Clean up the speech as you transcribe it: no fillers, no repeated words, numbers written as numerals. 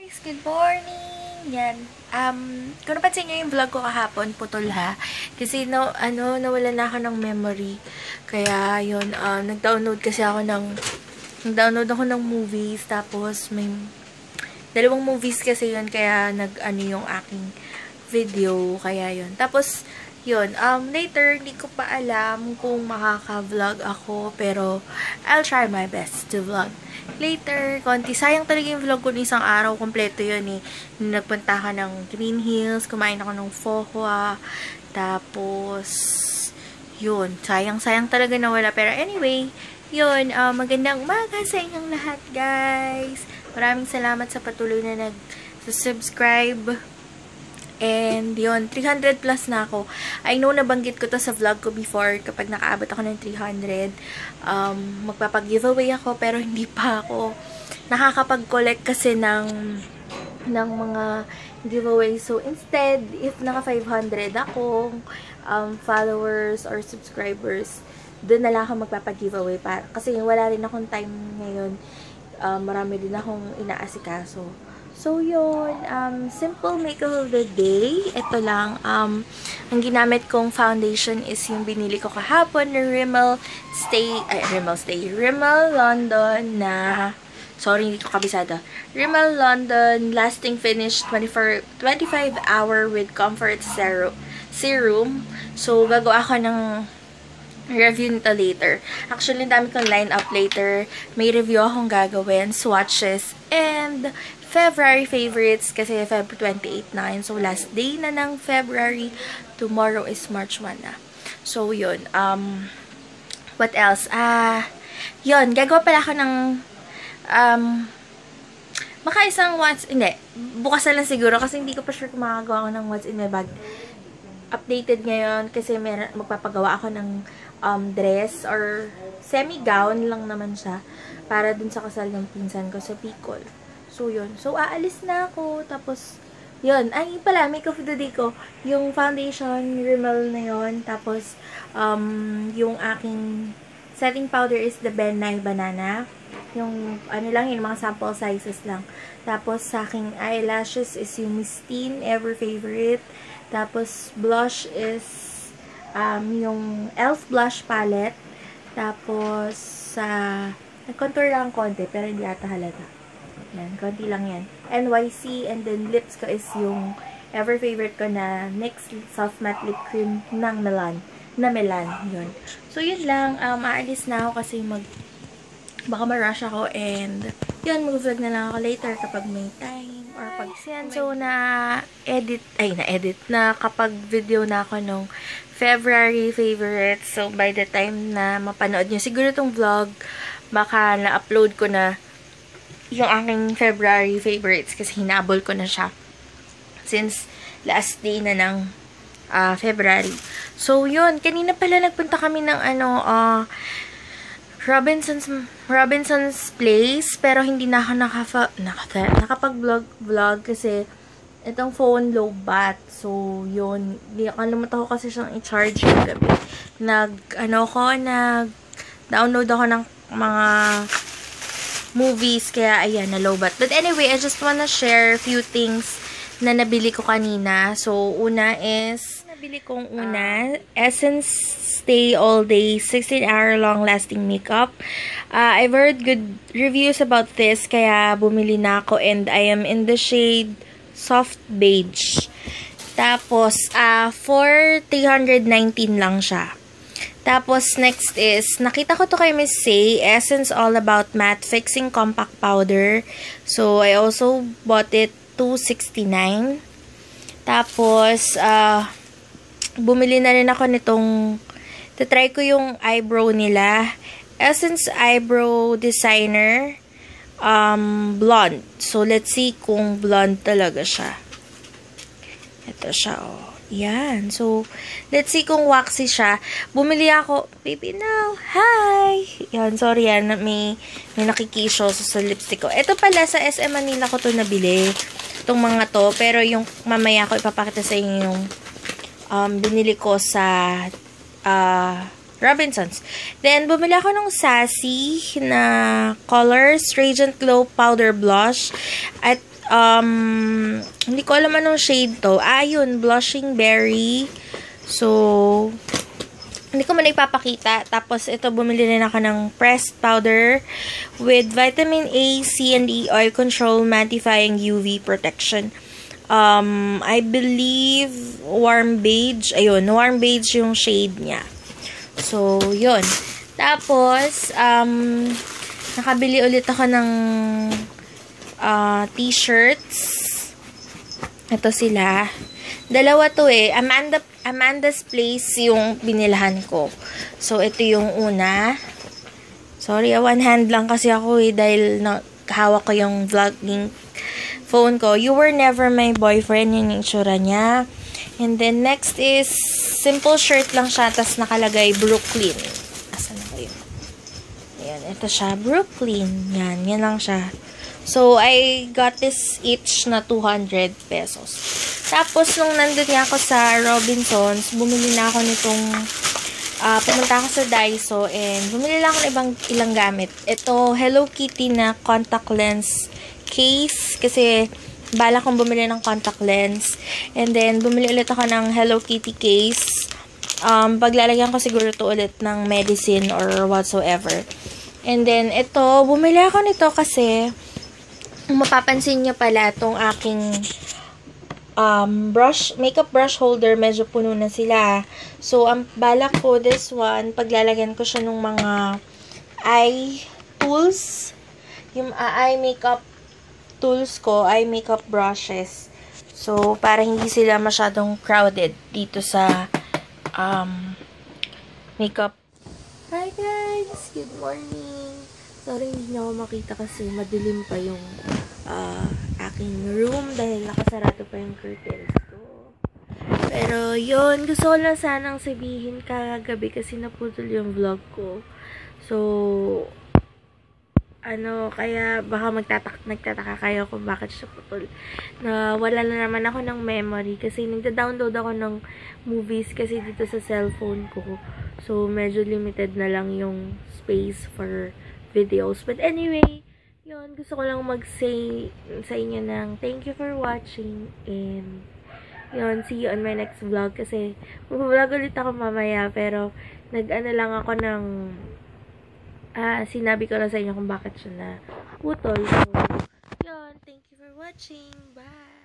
Guys, good morning! Yan. Kung napansin nyo yung vlog ko kahapon, putol ha. Kasi nawala na ako ng memory. Kaya yun, nag-download ako ng movies. Tapos may dalawang movies kasi yun. Kaya yung aking video. Kaya yun. Tapos, yun, later, hindi ko pa alam kung makaka-vlog ako. Pero, I'll try my best to vlog later, konti. Sayang talaga yung vlog ko ng isang araw. Kompleto yun eh. Nagpunta ka ng Green Hills, kumain ako ng Fohua. Tapos, yun. Sayang talaga nawala. Pero anyway, yun. Magandang umaga sa inyong lahat, guys. Maraming salamat sa patuloy na nag-subscribe. And yun, 300 plus na ako. I know nabanggit ko to sa vlog ko before kapag nakaabot ako ng 300. Magpapag-giveaway ako pero hindi pa ako nakakapag-collect kasi ng mga giveaway. So instead, if naka 500 ako, followers or subscribers, doon na lang ako magpapag-giveaway. Kasi wala rin akong time ngayon. Marami din akong inaasikaso. So, yun. Simple makeup of the day. Ito lang. Ang ginamit kong foundation is yung binili ko kahapon na Rimmel London na, sorry, hindi ko kabisado. Rimmel London Lasting Finish 25 Hour with Comfort Serum. So, gagawa ako ng review nito later. Actually, dami kong line up later. May review akong gagawin, swatches, and February favorites kasi February 28 na yun. So, last day na ng February. Tomorrow is March 1 na. So, yun. What else? Yun. Gagawa pala ako ng makaisang bukas na lang siguro kasi hindi ko pa sure kung makagawa ako ng what's in my bag. Updated ngayon kasi magpapagawa ako ng dress or semi-gown lang naman siya para dun sa kasal ng pinsan ko sa Bicol. So, yun. So, aalis na ako. Tapos, yun. Ay, pala, makeup of the day ko. Yung foundation, Rimmel na yun. Tapos, yung aking setting powder is the Ben Nye Banana. Yung, yung mga sample sizes lang. Tapos, sa aking eyelashes is yung Mistine, ever favorite. Tapos, blush is, yung e.l.f. blush palette. Tapos, nag-contour lang konti, pero hindi ata halata. Yan, konti lang yan. NYC, and then lips ko is yung ever favorite ko na NYX Soft Matte Lip Cream ng Milan. Yun. So, yun lang. Aalis na ako kasi baka ma-rush ako, and yun, mag-vlog na lang ako later kapag may time or pag so, kapag video na ako nung February favorites. So, by the time na mapanood nyo siguro tong vlog, baka na-upload ko na yung aking February favorites kasi hinabol ko na siya since last day na ng February. So, yun. Kanina pala nagpunta kami ng Robinson's Place, pero hindi na ako nakapag-vlog kasi itong phone low bat. So, yun. Nakalimutan ko kasi siyang i-charge yung gabi. Nag-download ako ng mga movies, kaya ayan, na low bat. But anyway, I just wanna share a few things na nabili ko kanina. So, nabili kong Essence Stay All Day 16-hour long lasting makeup. I've heard good reviews about this, kaya bumili na ako, and I am in the shade Soft Beige. Tapos, for 319 lang siya. Tapos, next is, nakita ko to kay Miss Say, Essence All About Matte Fixing Compact Powder. So, I also bought it $269. Tapos, bumili na rin ako nitong, try ko yung eyebrow nila. Essence Eyebrow Designer Blonde. So, let's see kung blonde talaga siya. Ito siya, oh. Yan. So, let's see kung waxy siya. Bumili ako. Baby now. Hi! Yan. Sorry yan. May nakikisyo sa lipstick ko. Ito pala sa SM Manila ko to nabili. Itong mga to. Pero yung mamaya ko ipapakita sa inyo yung binili ko sa Robinsons. Then, bumili ako ng Sassy na Colors Radiant Glow Powder Blush. At Hindi ko alam anong shade to. Yun, Blushing Berry. So, hindi ko man ipapakita. Tapos, ito, bumili rin ako ng pressed powder with vitamin A, C, and E oil control, mattifying UV protection. I believe warm beige. Ayun, warm beige yung shade niya. So, yun. Tapos, nakabili ulit ako ng t-shirts. Ito sila. Dalawa to eh. Amanda's Place yung binilahan ko. So, ito yung una. Sorry, one hand lang kasi ako eh, dahil hawak ko yung vlogging phone ko. You Were Never My Boyfriend, yung itsura niya. And then, next is, simple shirt lang siya, tas nakalagay, Brooklyn. Asan na kayo? Ayan, ito siya, Brooklyn. Yan lang siya. So, I got this each na 200 pesos. Tapos, nung nandun nga ako sa Robinsons, bumili na ako nitong, pumunta ako sa Daiso, and bumili lang ako ng ilang gamit. Ito, Hello Kitty na contact lens case, kasi bala kong bumili ng contact lens. And then, bumili ulit ako ng Hello Kitty case. Paglalagyan ko siguro to ulit ng medicine or whatsoever. And then, ito, bumili ako nito kasi, kung mapapansin nyo pala, itong aking makeup brush holder, medyo puno na sila. So, ang balak ko, this one, paglalagyan ko siya ng mga eye tools. Yung eye makeup tools ko, eye makeup brushes. So, para hindi sila masyadong crowded dito sa makeup. Hi guys! Good morning! Sorry, hindi niyo ako makita kasi madilim pa yung aking room dahil nakasarado pa yung curtains ko. Pero, yun. Gusto ko lang sanang sabihin kagabi kasi naputol yung vlog ko. So, kaya baka nagtataka kayo kung bakit siya putol. Wala na naman ako ng memory kasi nagda-download ako ng movies kasi dito sa cellphone ko. So, medyo limited na lang yung space for videos. But anyway, yun, gusto ko lang mag-say sa inyo ng thank you for watching, and yun, see you on my next vlog kasi mag-vlog ulit ako mamaya, pero nag-ano lang ako ng sinabi ko lang sa inyo kung bakit siya na putol. So, yun, thank you for watching. Bye!